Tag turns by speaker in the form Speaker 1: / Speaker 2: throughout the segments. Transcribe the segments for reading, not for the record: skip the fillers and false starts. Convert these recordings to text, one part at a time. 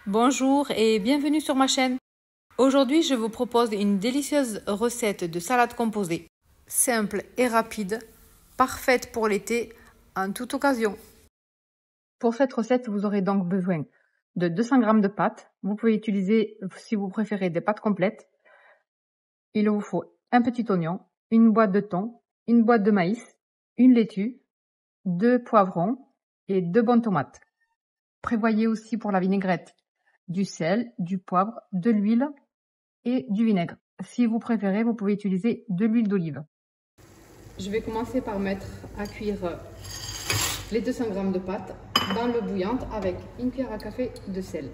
Speaker 1: Bonjour et bienvenue sur ma chaîne. Aujourd'hui, je vous propose une délicieuse recette de salade composée. Simple et rapide, parfaite pour l'été, en toute occasion. Pour cette recette, vous aurez donc besoin de 200 g de pâtes. Vous pouvez utiliser, si vous préférez, des pâtes complètes. Il vous faut un petit oignon, une boîte de thon, une boîte de maïs, une laitue, 2 poivrons et 2 bonnes tomates. Prévoyez aussi pour la vinaigrette du sel, du poivre, de l'huile et du vinaigre. Si vous préférez, vous pouvez utiliser de l'huile d'olive. Je vais commencer par mettre à cuire les 200 g de pâtes dans l'eau bouillante avec une cuillère à café de sel.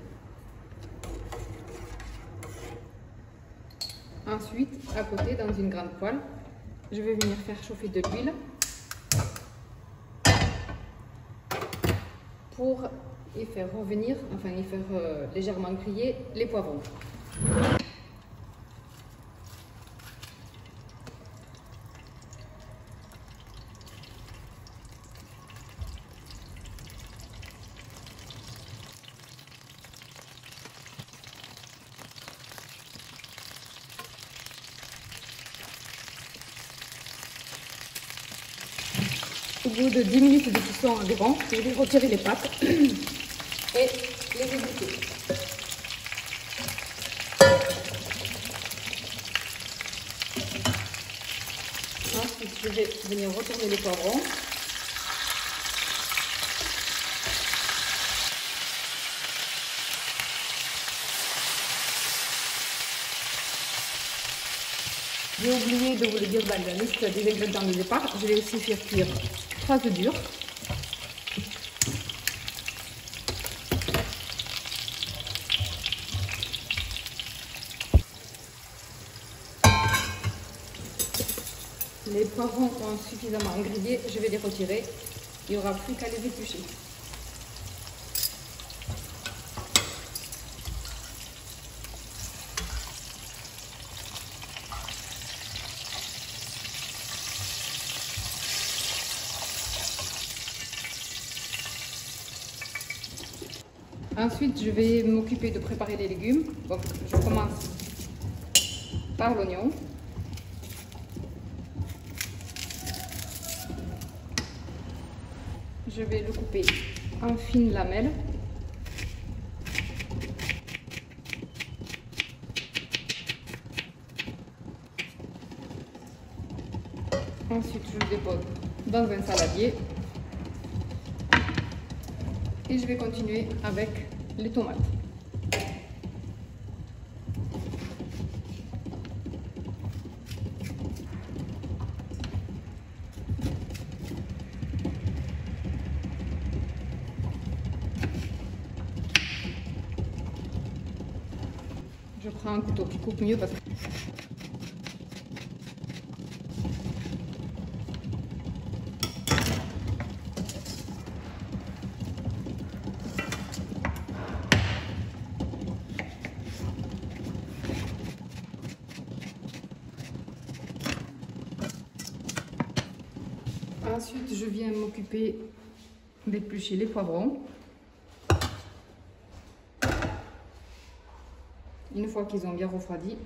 Speaker 1: Ensuite, à côté, dans une grande poêle, je vais venir faire chauffer de l'huile pour y faire légèrement griller les poivrons. Au bout de 10 minutes de cuisson environ, je vais retirer les pâtes et les égoutter. Ensuite, je vais venir retourner les poivrons. J'ai oublié de vous le dire dans la liste des ingrédients de départ. Je vais aussi faire cuire 3 œufs durs. Les poivrons ont suffisamment grillé, je vais les retirer. Il n'y aura plus qu'à les éplucher. Ensuite, je vais m'occuper de préparer les légumes. Donc, je commence par l'oignon. Je vais le couper en fines lamelles. Ensuite, je le dépose dans un saladier. Et je vais continuer avec les tomates. Je prends un couteau qui coupe mieux parce que ensuite, je viens m'occuper d'éplucher les poivrons. Une fois qu'ils ont bien refroidi,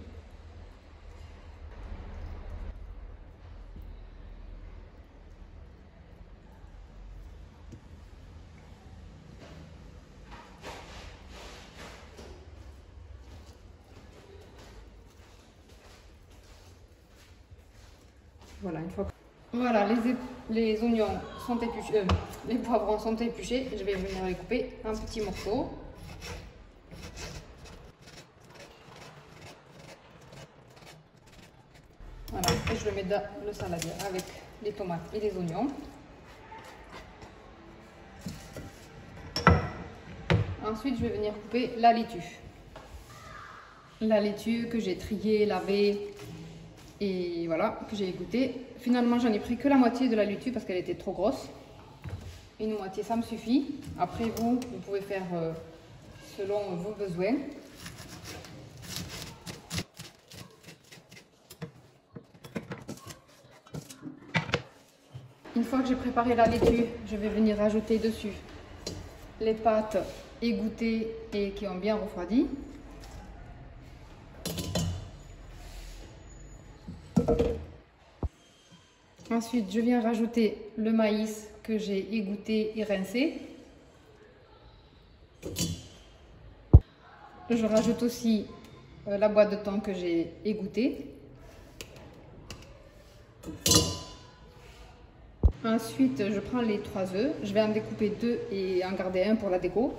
Speaker 1: voilà, les oignons sont épluchés, les poivrons sont épluchés, je vais venir les couper en petits morceaux. Voilà, et je le mets dans le saladier avec les tomates et les oignons. Ensuite, je vais venir couper la laitue. La laitue que j'ai triée, lavée et voilà, que j'ai égouttée. Finalement, j'en ai pris que la moitié de la laitue parce qu'elle était trop grosse. Une moitié, ça me suffit. Après, vous pouvez faire selon vos besoins. Une fois que j'ai préparé la laitue, je vais venir ajouter dessus les pâtes égouttés et qui ont bien refroidi. Ensuite, je viens rajouter le maïs que j'ai égoutté et rincé. Je rajoute aussi la boîte de thon que j'ai égouttée. Ensuite, je prends les 3 œufs. Je vais en découper 2 et en garder un pour la déco.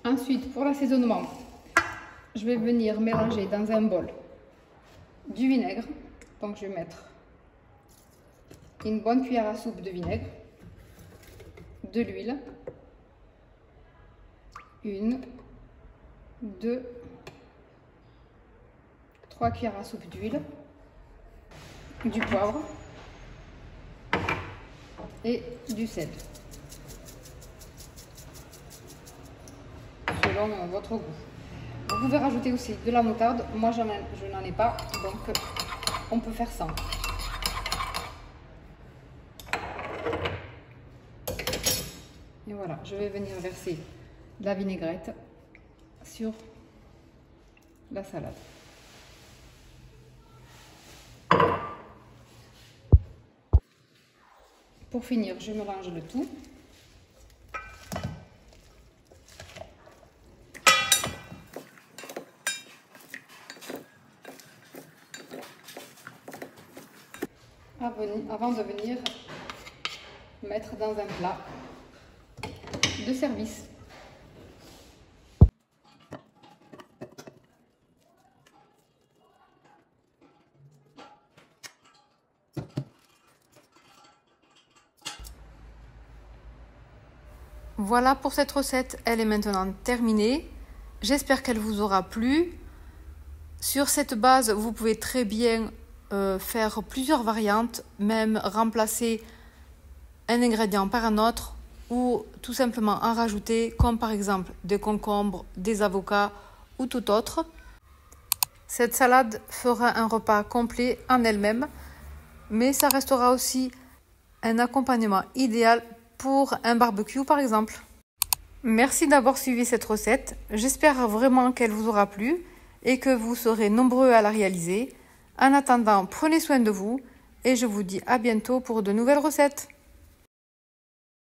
Speaker 1: Ensuite, pour l'assaisonnement, je vais venir mélanger dans un bol du vinaigre. Donc, je vais mettre une bonne cuillère à soupe de vinaigre, de l'huile, 1, 2, 3 cuillères à soupe d'huile, du poivre et du sel, selon votre goût. Vous pouvez rajouter aussi de la moutarde. Moi, je n'en ai pas, donc on peut faire sans. Et voilà, je vais venir verser de la vinaigrette sur la salade. Pour finir, je mélange le tout. Avant de venir mettre dans un plat de service. Voilà pour cette recette, elle est maintenant terminée. J'espère qu'elle vous aura plu. Sur cette base, vous pouvez très bien faire plusieurs variantes, même remplacer un ingrédient par un autre ou tout simplement en rajouter, comme par exemple des concombres, des avocats ou tout autre. Cette salade fera un repas complet en elle-même, mais ça restera aussi un accompagnement idéal pour un barbecue par exemple. Merci d'avoir suivi cette recette. J'espère vraiment qu'elle vous aura plu et que vous serez nombreux à la réaliser. En attendant, prenez soin de vous et je vous dis à bientôt pour de nouvelles recettes.